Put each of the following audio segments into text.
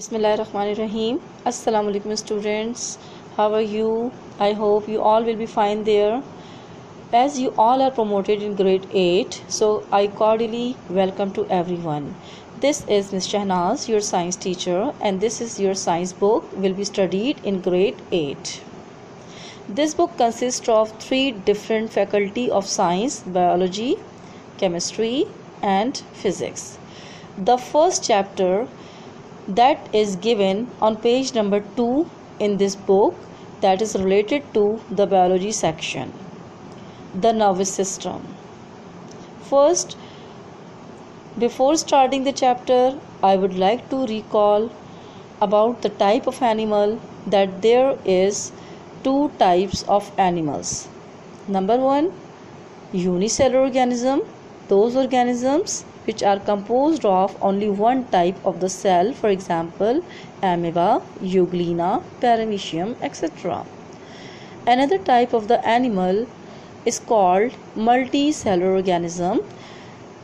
Bismillahirrahmanirrahim. Assalamu alaikum students. How are you? I hope you all will be fine there. As you all are promoted in grade 8, so I cordially welcome to everyone. This is Ms. Shahnaz, your science teacher, and this is your science book will be studied in grade 8. This book consists of 3 different faculty of science: biology, chemistry, and physics. The first chapter that is given on page number 2 in this book, that is related to the biology section, the nervous system. First, before starting the chapter, I would like to recall about the type of animal, that there is 2 types of animals. Number 1, unicellular organism, those organisms which are composed of only one type of the cell, for example amoeba, euglena, paramecium, etc. Another type of the animal is called multicellular organism.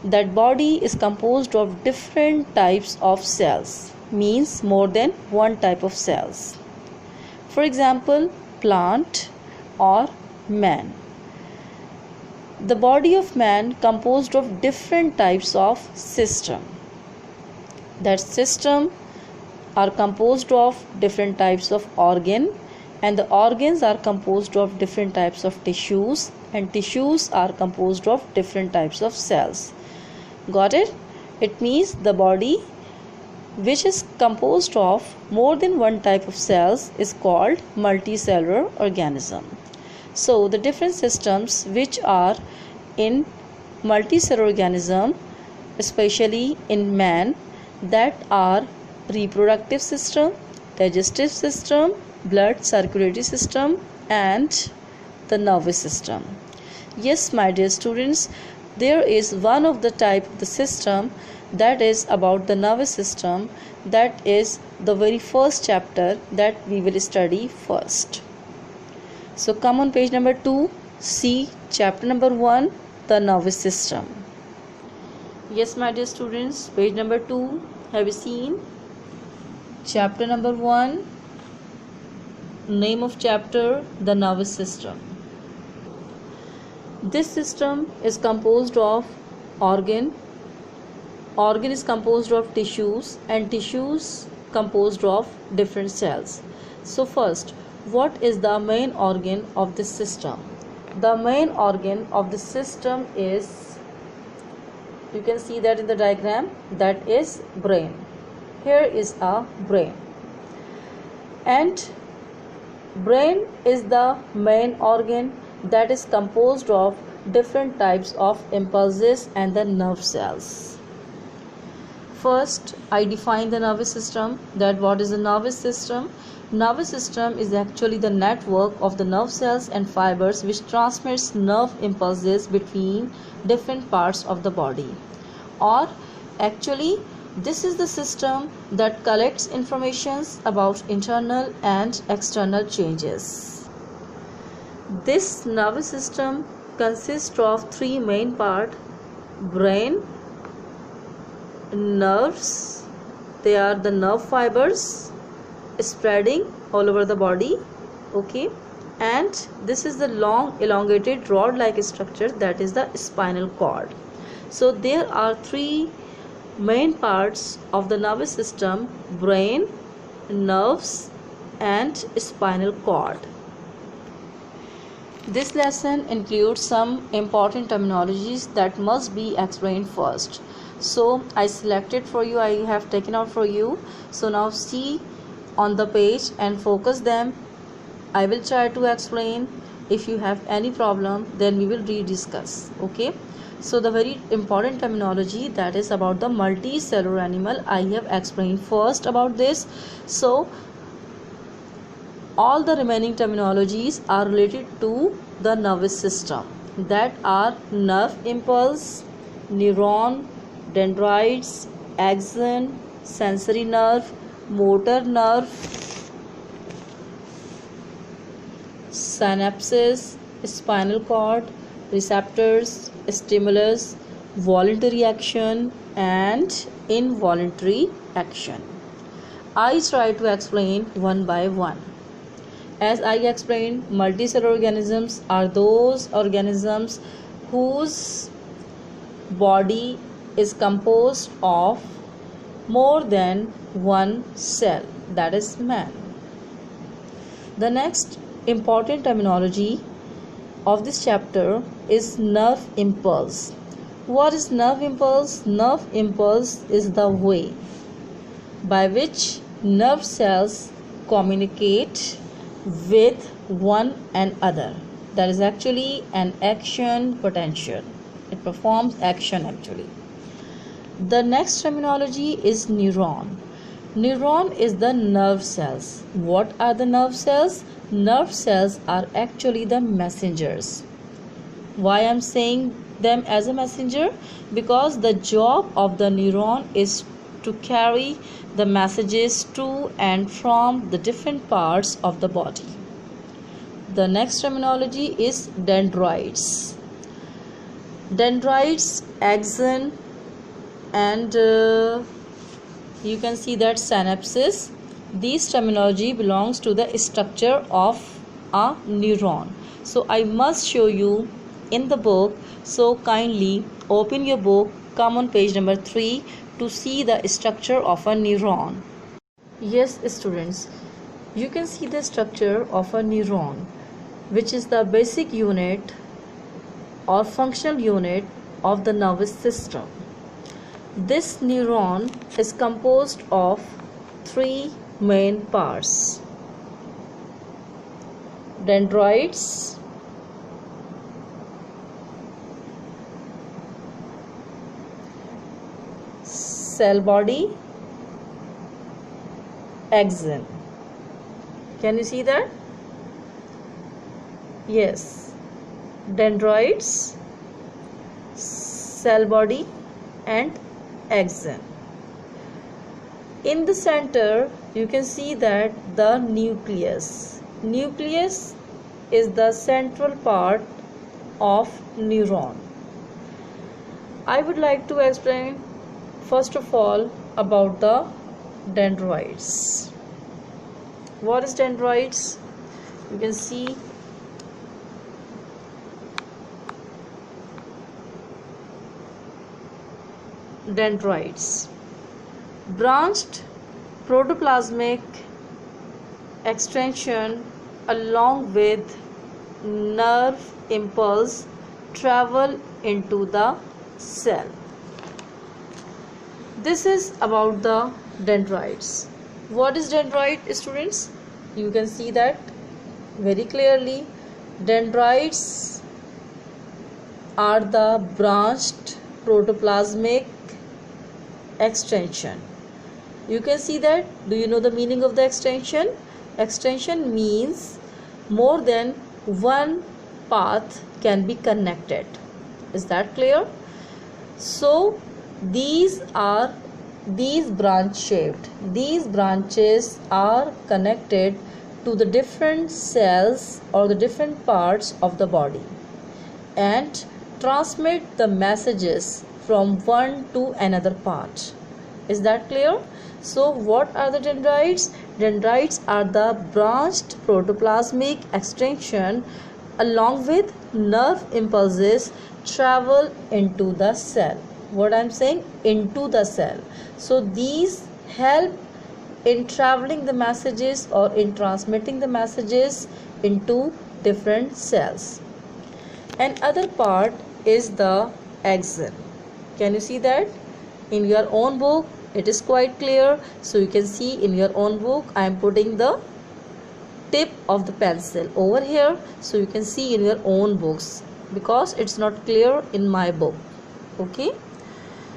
That body is composed of different types of cells, means more than one type of cells. For example, plant or man. The body of man composed of different types of system. That system are composed of different types of organ, and the organs are composed of different types of tissues, and tissues are composed of different types of cells. Got it? It means the body which is composed of more than one type of cells is called multicellular organism. So the different systems which are in multicellular organism, especially in man, that are reproductive system, digestive system, blood circulatory system, and the nervous system. Yes, my dear students, there is one of the type of the system, that is about the nervous system. That is the very first chapter that we will study first. So come on page number 2, see chapter number 1, the nervous system. Yes, my dear students, page number 2, have you seen? Chapter number 1, name of chapter, the nervous system. This system is composed of organ is composed of tissues, and tissues composed of different cells. So first, what is the main organ of this system? The main organ of the system is, you can see that in the diagram, that is brain. Here is a brain, and brain is the main organ that is composed of different types of impulses and the nerve cells. First, I define the nervous system. That what is the nervous system? Nervous system is actually the network of the nerve cells and fibers which transmits nerve impulses between different parts of the body. Or actually, this is the system that collects informations about internal and external changes. This nervous system consists of 3 main parts: brain, nerves, they are the nerve fibers spreading all over the body, okay, and this is the long elongated rod like structure, that is the spinal cord. So there are 3 main parts of the nervous system: brain, nerves, and spinal cord. This lesson includes some important terminologies that must be explained first. So I selected for you, I have taken out for you. So now see on the page and focus them. I will try to explain. If you have any problem, then we will rediscuss. Okay. So the very important terminology, that is about the multicellular animal, I have explained first about this. So all the remaining terminologies are related to the nervous system, that are nerve impulse, neuron, dendrites, axon, sensory nerve, motor nerve, synapses, spinal cord, receptors, stimulus, voluntary action, and involuntary action. I try to explain one by one. As I explained, multicellular organisms are those organisms whose body is composed of more than one cell, that is man. The next important terminology of this chapter is nerve impulse. What is nerve impulse? Nerve impulse is the way by which nerve cells communicate with one another. That is actually an action potential. It performs action actually. The next terminology is neuron. Neuron is the nerve cells. What are the nerve cells? Nerve cells are actually the messengers. Why I am saying them as a messenger? Because the job of the neuron is to carry the messages to and from the different parts of the body. The next terminology is dendrites. Dendrites, axon, and you can see that synapses. This terminology belongs to the structure of a neuron. So I must show you in the book. So kindly open your book, come on page number 3 to see the structure of a neuron. Yes, students, you can see the structure of a neuron, which is the basic unit or functional unit of the nervous system. This neuron is composed of 3 main parts: dendrites, cell body, axon. Can you see that? Yes, dendrites, cell body and axon. In the center you can see that the nucleus. Nucleus is the central part of neuron. I would like to explain first of all about the dendrites. What is dendrites? You can see dendrites, branched protoplasmic extension along with nerve impulse travel into the cell. This is about the dendrites. What is dendrite, students? You can see that very clearly. Dendrites are the branched protoplasmic extension. You can see that. Do you know the meaning of the extension? Extension means more than one path can be connected. Is that clear? So these branch shaped. These branches are connected to the different cells or the different parts of the body and transmit the messages from one to another part. Is that clear? So what are the dendrites? Dendrites are the branched protoplasmic extension along with nerve impulses travel into the cell. What I'm saying, into the cell. So these help in traveling the messages or in transmitting the messages into different cells. Another part is the axon. Can you see that? In your own book it is quite clear. So you can see in your own book I am putting the tip of the pencil over here, so you can see in your own books because it's not clear in my book. Okay,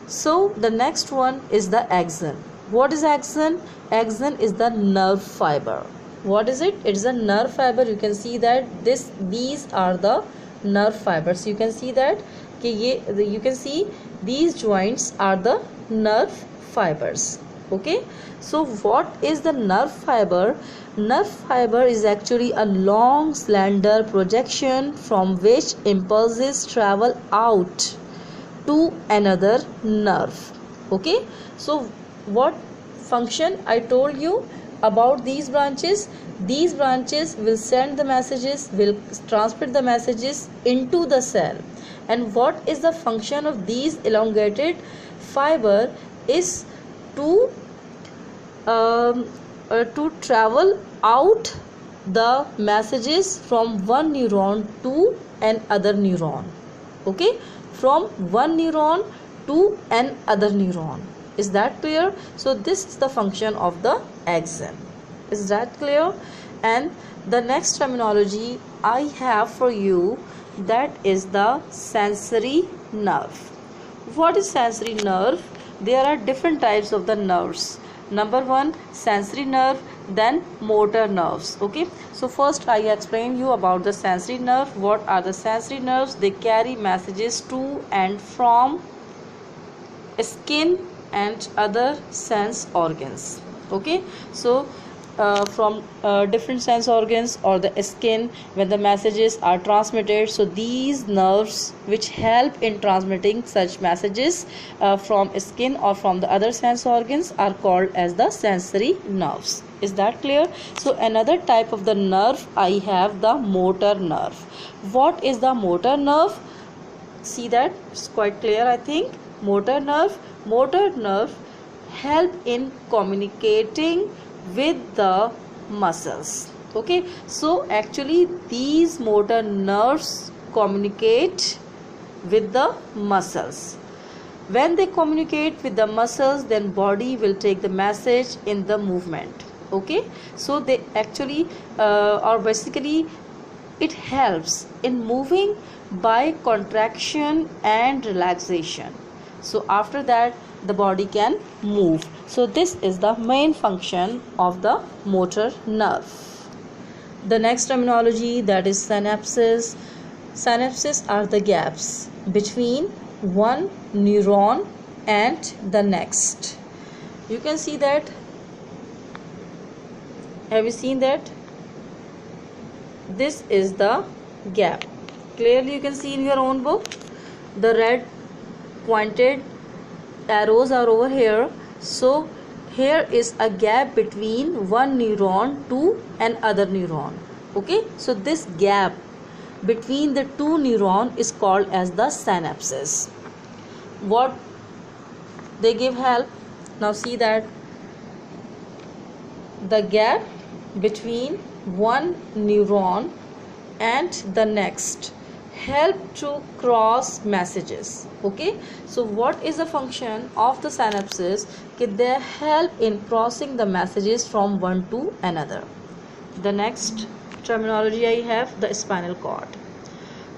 so the next one is the axon. What is axon? Axon is the nerve fiber. What is it? It is a nerve fiber. You can see that these are the nerve fibers. You can see that you can see these joints are the nerve fibers. Okay, so what is the nerve fiber? Nerve fiber is actually a long slender projection from which impulses travel out to another nerve. Okay, so what function I told you about these branches. These branches will send the messages, will transmit the messages into the cell. And what is the function of these elongated fiber is to travel out the messages from one neuron to another neuron. Okay, from one neuron to another neuron. Is that clear? So this is the function of the axon. Is that clear? And the next terminology I have for you, that is the sensory nerve. What is sensory nerve? There are different types of the nerves. Number one, sensory nerve, then motor nerves. Okay, so first I explain you about the sensory nerve. What are the sensory nerves? They carry messages to and from skin and other sense organs. Okay, so from different sense organs or the skin, when the messages are transmitted, so these nerves which help in transmitting such messages from skin or from the other sense organs are called as the sensory nerves. Is that clear? So another type of the nerve I have, the motor nerve. What is the motor nerve? See that it's quite clear, I think. Motor nerve help in communicating with the muscles. Okay, so actually these motor nerves communicate with the muscles. When they communicate with the muscles, then body will take the message in the movement. Okay, so they actually or basically it helps in moving by contraction and relaxation. So after that the body can move. So this is the main function of the motor nerve. The next terminology, that is synapses. Synapses are the gaps between one neuron and the next. You can see that. Have you seen that? This is the gap. Clearly you can see in your own book. The red pointed arrows are over here. So here is a gap between one neuron to another neuron. Okay, so this gap between the two neurons is called as the synapses. What they give help? Now see that the gap between one neuron and the next help to cross messages. Okay, so what is the function of the synapses? They help in crossing the messages from one to another. The next terminology I have, the spinal cord.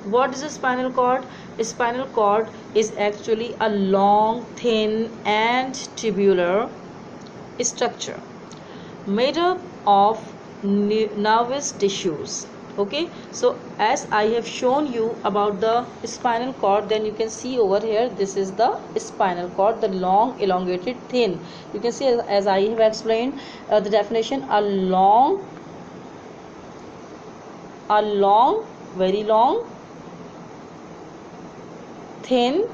What is a spinal cord? A spinal cord is actually a long, thin and tubular structure made up of nervous tissues. Okay, so as I have shown you about the spinal cord, then you can see over here, this is the spinal cord, the long, elongated, thin. You can see as I have explained the definition, a long, very long, thin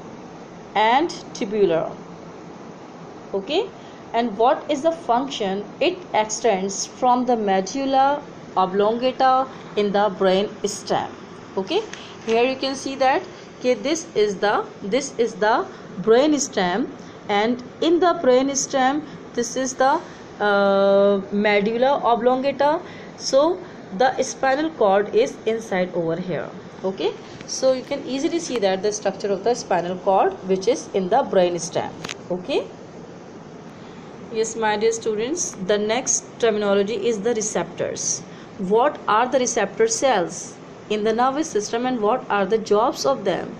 and tubular. Okay, and what is the function? It extends from the medulla oblongata in the brain stem. Okay, here you can see that this is the brain stem, and in the brain stem this is the medulla oblongata. So the spinal cord is inside over here. Okay, so you can easily see that the structure of the spinal cord, which is in the brain stem. Okay, yes my dear students, the next terminology is the receptors. What are the receptor cells in the nervous system and what are the jobs of them?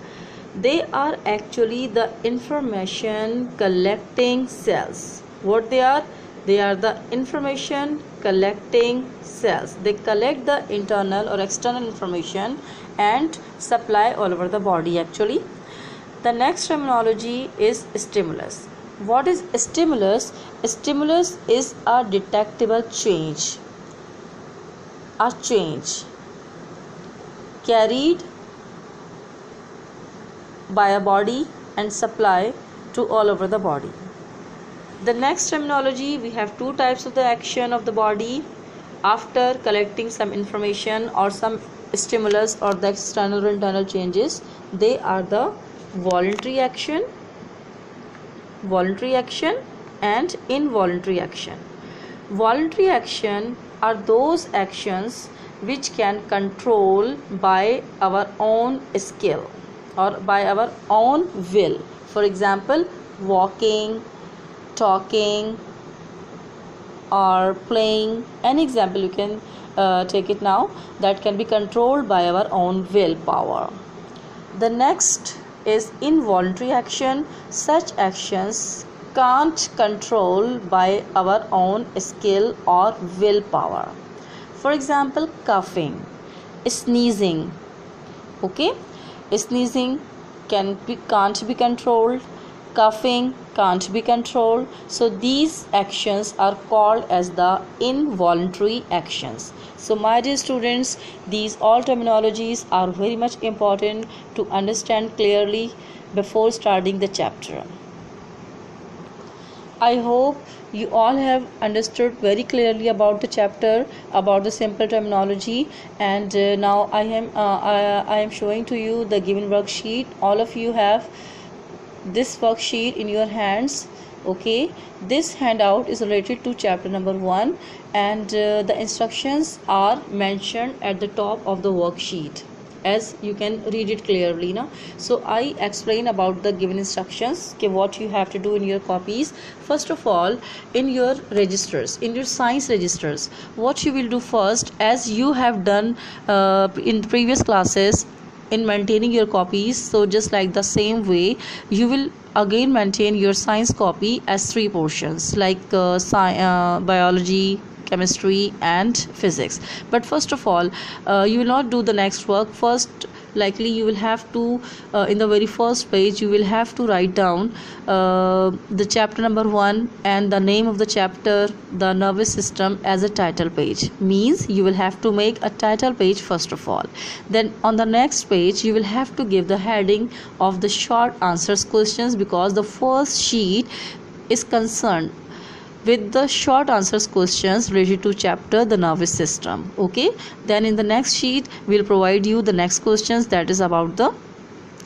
They are actually the information collecting cells. What they are? They are the information collecting cells. They collect the internal or external information and supply all over the body actually. The next terminology is stimulus. What is stimulus? Stimulus is a detectable change. A change carried by a body and supply to all over the body. The next terminology, we have two types of the action of the body after collecting some information or some stimulus or the external or internal changes. They are the voluntary action and involuntary action. Voluntary action are those actions which can control by our own skill or by our own will. For example, walking, talking, or playing. Any example you can take it now, that can be controlled by our own willpower. The next is involuntary action. Such actions can't control by our own skill or willpower. For example, coughing, sneezing. Okay, sneezing can't be controlled. Coughing can't be controlled. So these actions are called as the involuntary actions. So my dear students, these all terminologies are very much important to understand clearly before starting the chapter. I hope you all have understood very clearly about the chapter, about the simple terminology, and now I am showing to you the given worksheet. All of you have this worksheet in your hands. Okay, this handout is related to chapter number 1, and the instructions are mentioned at the top of the worksheet, as you can read it clearly now. So I explain about the given instructions. Okay, what you have to do in your copies. First of all, in your registers, in your science registers, what you will do first, as you have done in previous classes in maintaining your copies, so just like the same way you will again maintain your science copy as 3 portions, like biology, chemistry and physics. But first of all, you will not do the next work. First, likely you will have to in the very first page you will have to write down the chapter number 1 and the name of the chapter, the nervous system, as a title page. Means you will have to make a title page first of all. Then on the next page you will have to give the heading of the short answers questions, because the first sheet is concerned with the short answers questions related to chapter the nervous system. Okay, then in the next sheet we'll provide you the next questions, that is about the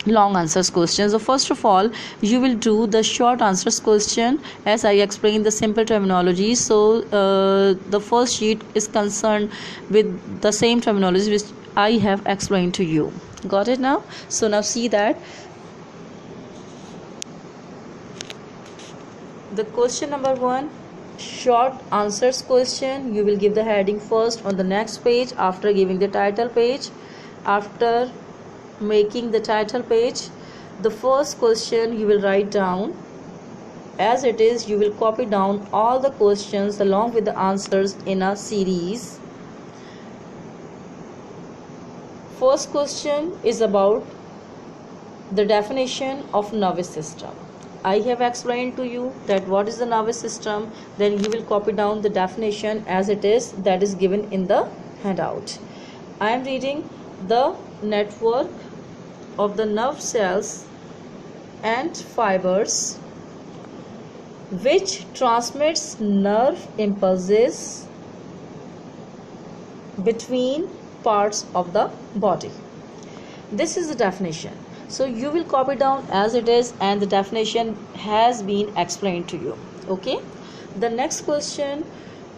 long answers questions. So first of all you will do the short answers question, as I explained the simple terminology. So the first sheet is concerned with the same terminology which I have explained to you. Got it now? So now see that the question number 1, short answers question, you will give the heading first on the next page after giving the title page. After making the title page, the first question you will write down as it is. You will copy down all the questions along with the answers in a series. First question is about the definition of nervous system. I have explained to you that what is the nervous system. Then you will copy down the definition as it is, that is given in the handout. I am reading: the network of the nerve cells and fibers which transmits nerve impulses between parts of the body. This is the definition. So you will copy down as it is, and the definition has been explained to you. Okay, the next question: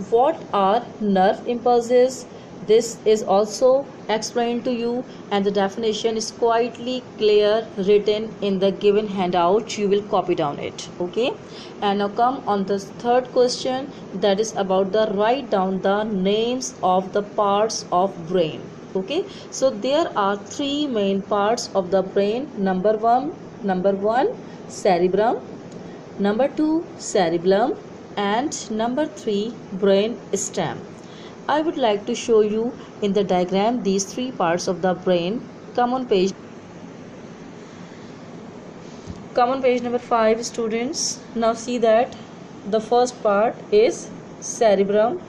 what are nerve impulses? This is also explained to you, and the definition is quietly clear written in the given handout. You will copy down it. Okay, and now come on the third question, that is about the write down the names of the parts of brain. Okay, so there are 3 main parts of the brain. Number one cerebrum, number 2 cerebellum, and number 3 brain stem. I would like to show you in the diagram these 3 parts of the brain. Come on page number 5, students. Now see that the first part is cerebrum.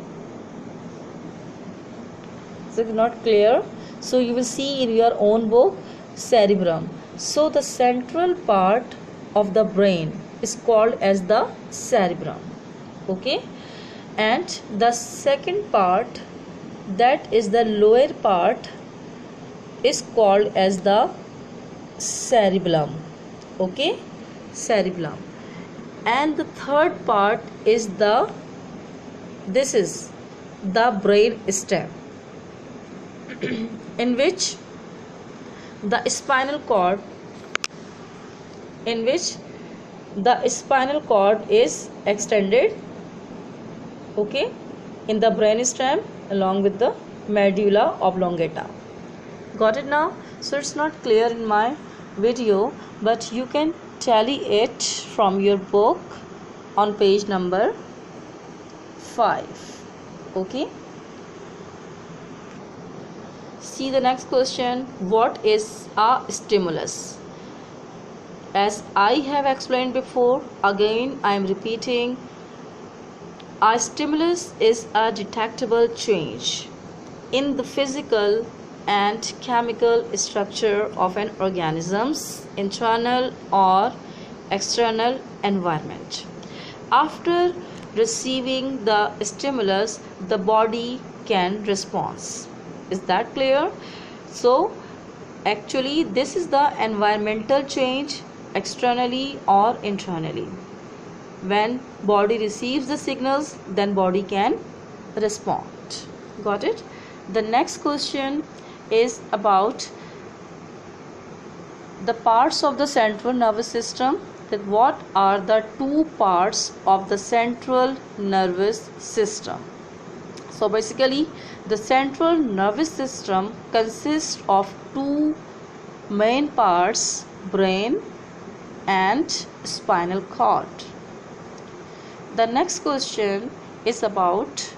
Is it not clear? So you will see in your own book cerebrum. So the central part of the brain is called as the cerebrum. Okay, and the second part, that is the lower part, is called as the cerebellum. Okay, cerebellum. And the third part is this is the brain stem, in which the spinal cord is extended, okay, in the brain stem along with the medulla oblongata. Got it now? So it's not clear in my video, but you can tally it from your book on page number 5. Okay, see the next question. What is a stimulus? As I have explained before, again I am repeating, a stimulus is a detectable change in the physical and chemical structure of an organism's internal or external environment. After receiving the stimulus, the body can respond. Is that clear? So actually this is the environmental change, externally or internally. When body receives the signals, then body can respond. Got it? The next question is about the parts of the central nervous system. That what are the two parts of the central nervous system? So basically the central nervous system consists of two main parts, brain and spinal cord. The next question is about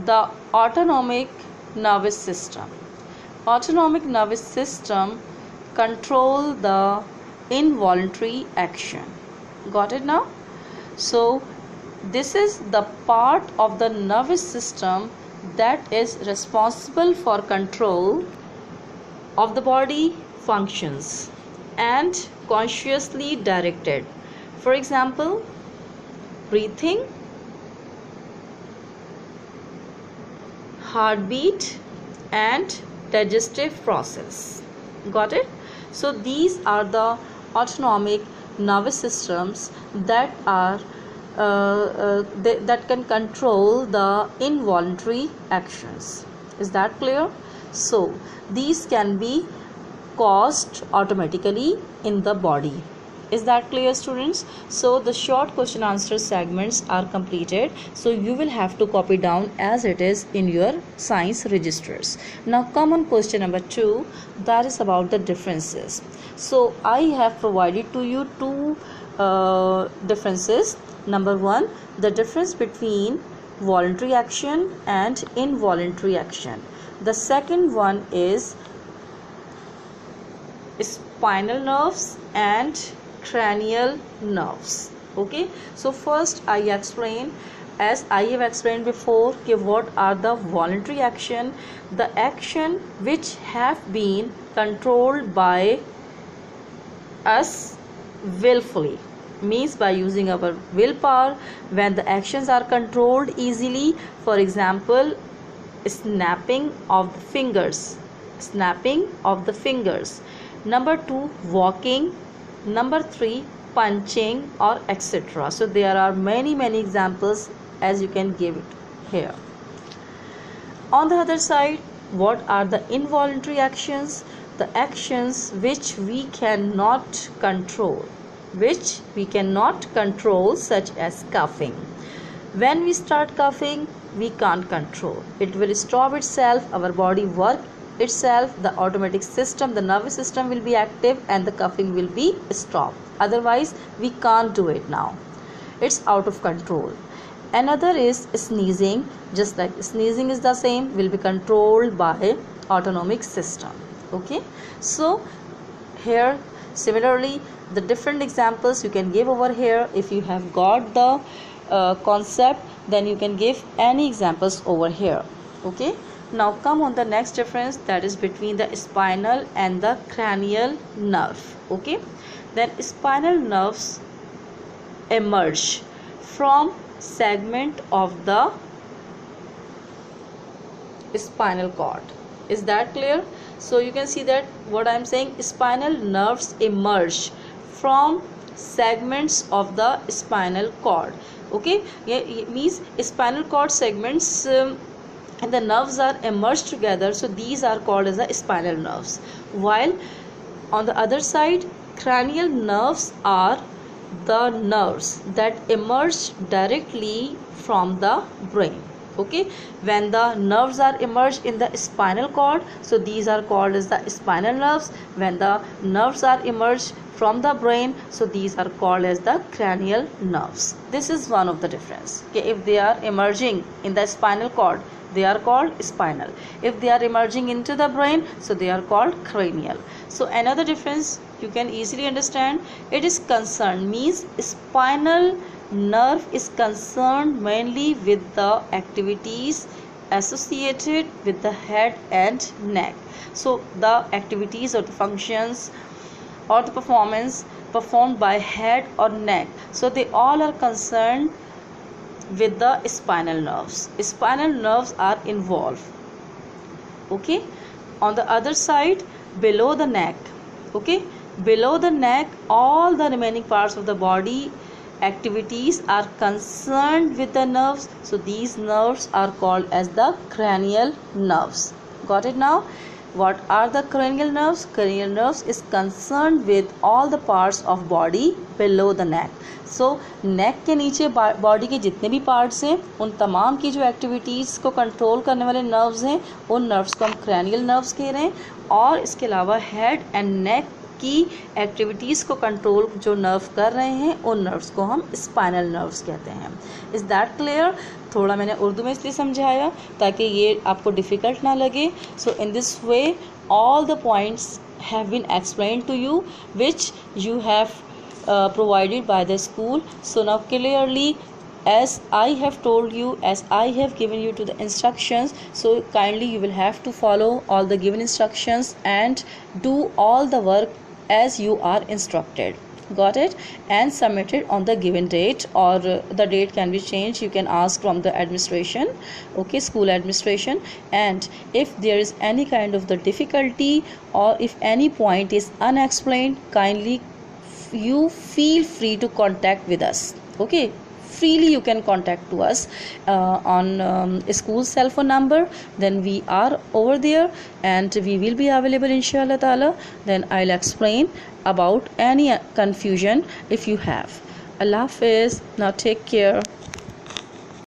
the autonomic nervous system. Autonomic nervous system control the involuntary action. Got it now? So this is the part of the nervous system that is responsible for control of the body functions and consciously directed. For example, breathing, heartbeat and digestive process. Got it? So these are the autonomic nervous systems that are that can control the involuntary actions. Is that clear? So these can be caused automatically in the body. Is that clear, students? So the short question answer segments are completed. So you will have to copy down as it is in your science registers. Now come on question number 2, that is about the differences. So I have provided to you two differences. Number 1, the difference between voluntary action and involuntary action. The second one is spinal nerves and cranial nerves. Okay, so first I explain, as I have explained before, what are the voluntary action? The action which have been controlled by us willfully, means by using our willpower. When the actions are controlled easily, for example, snapping of the fingers. Number 2, walking. Number 3, punching or etc. So there are many examples as you can give it here. On the other side, what are the involuntary actions? The actions which we cannot control, such as coughing. When we start coughing, we can't control. It will stop itself, our body work itself, the automatic system, the nervous system will be active and the coughing will be stopped. Otherwise we can't do it now, it's out of control. Another is sneezing. Just like sneezing is the same, will be controlled by autonomic system. Okay, so here similarly the different examples you can give over here. If you have got the concept, then you can give any examples over here. Okay, now come on the next difference, that is between the spinal and the cranial nerve. Okay, then spinal nerves emerge from segment of the spinal cord. Is that clear? So you can see that what I am saying, spinal nerves emerge from segments of the spinal cord. Okay, it means spinal cord segments and the nerves are emerged together, so these are called as the spinal nerves. While on the other side, cranial nerves are the nerves that emerge directly from the brain. Okay, when the nerves are emerged in the spinal cord, so these are called as the spinal nerves. When the nerves are emerged from the brain, so these are called as the cranial nerves. This is one of the difference. Okay, if they are emerging in the spinal cord, they are called spinal. If they are emerging into the brain, so they are called cranial. So another difference you can easily understand, it is concerned, means spinal nerve is concerned mainly with the activities associated with the head and neck. So the activities or the functions or the performance performed by head or neck, so they all are concerned with the spinal nerves. Spinal nerves are involved. Okay, on the other side, below the neck, okay, below the neck, all the remaining parts of the body activities are concerned with the nerves, so these nerves are called as the cranial nerves. Got it now? What are the cranial nerves? Cranial nerves is concerned with all the parts of body below the neck. So neck के नीचे body के जितने भी parts हैं, उन तमाम की जो एक्टिविटीज़ को कंट्रोल करने वाले नर्व्स हैं, उन नर्व्स को हम क्रैनियल नर्व्स कह रहे हैं. और इसके अलावा हेड एंड नेक की एक्टिविटीज़ को कंट्रोल जो नर्व कर रहे हैं, उन नर्व्स को हम स्पाइनल नर्व्स कहते हैं. Is that clear? थोड़ा मैंने उर्दू में इसलिए समझाया ताकि ये आपको डिफ़िकल्ट ना लगे. So in this way all the points have been explained to you which you have provided by the school. So now clearly, as I have told you, as I have given you to the instructions, so kindly you will have to follow all the given instructions and do all the work as you are instructed. Got it? And submit it on the given date, or the date can be changed. You can ask from the administration, okay, school administration. And if there is any kind of the difficulty, or if any point is unexplained, kindly you feel free to contact with us. Okay, freely you can contact to us on school cell phone number. Then we are over there and we will be available inshallah ta'ala. Then I'll explain about any confusion if you have. Allah Hafiz. Now take care.